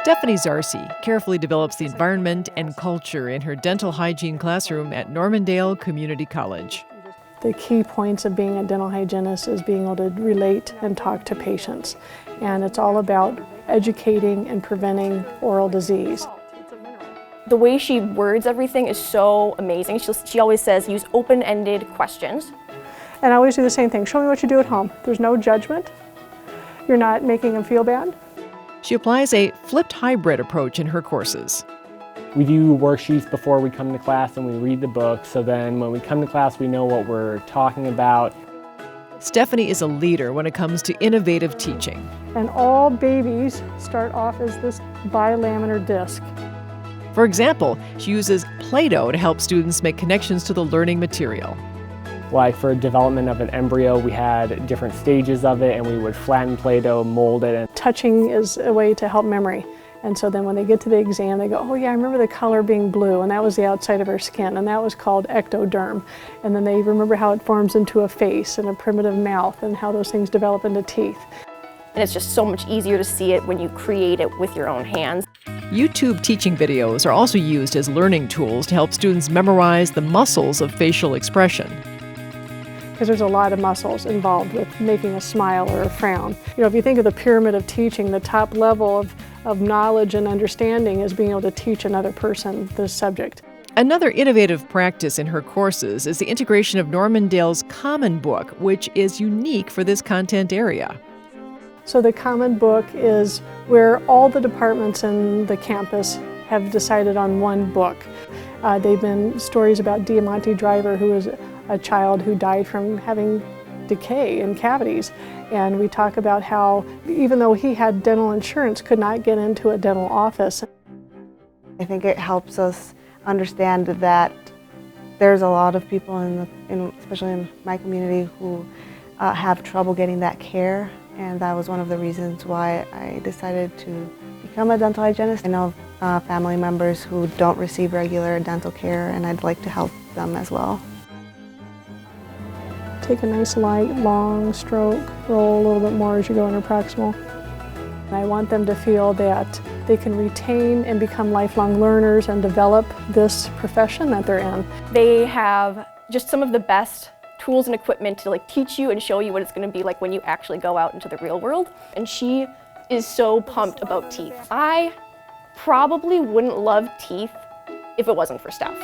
Stephanie Zarse carefully develops the environment and culture in her dental hygiene classroom at Normandale Community College. The key points of being a dental hygienist is being able to relate and talk to patients. And it's all about educating and preventing oral disease. The way she words everything is so amazing. She always says, use open-ended questions. And I always do the same thing. Show me what you do at home. There's no judgment. You're not making them feel bad. She applies a flipped hybrid approach in her courses. We do worksheets before we come to class and we read the book, so then when we come to class we know what we're talking about. Stephanie is a leader when it comes to innovative teaching. And all babies start off as this bilaminar disc. For example, she uses Play-Doh to help students make connections to the learning material. Like for development of an embryo, we had different stages of it and we would flatten Play-Doh, mold it. Touching is a way to help memory. And so then when they get to the exam, they go, oh yeah, I remember the color being blue, and that was the outside of her skin, and that was called ectoderm. And then they remember how it forms into a face and a primitive mouth and how those things develop into teeth. And it's just so much easier to see it when you create it with your own hands. YouTube teaching videos are also used as learning tools to help students memorize the muscles of facial expression. Because there's a lot of muscles involved with making a smile or a frown. You know, if you think of the pyramid of teaching, the top level of knowledge and understanding is being able to teach another person the subject. Another innovative practice in her courses is the integration of Normandale's Common Book, which is unique for this content area. So the Common Book is where all the departments in the campus have decided on one book. They've been stories about Diamante Driver, who was a child who died from having decay in cavities. And we talk about how, even though he had dental insurance, could not get into a dental office. I think it helps us understand that there's a lot of people, especially in my community, who have trouble getting that care. And that was one of the reasons why I decided to become a dental hygienist. I know family members who don't receive regular dental care, and I'd like to help them as well. Take a nice light, long stroke, roll a little bit more as you go interproximal. And I want them to feel that they can retain and become lifelong learners and develop this profession that they're in. They have just some of the best tools and equipment to teach you and show you what it's going to be like when you actually go out into the real world. And she is so pumped about teeth. I probably wouldn't love teeth if it wasn't for Steph.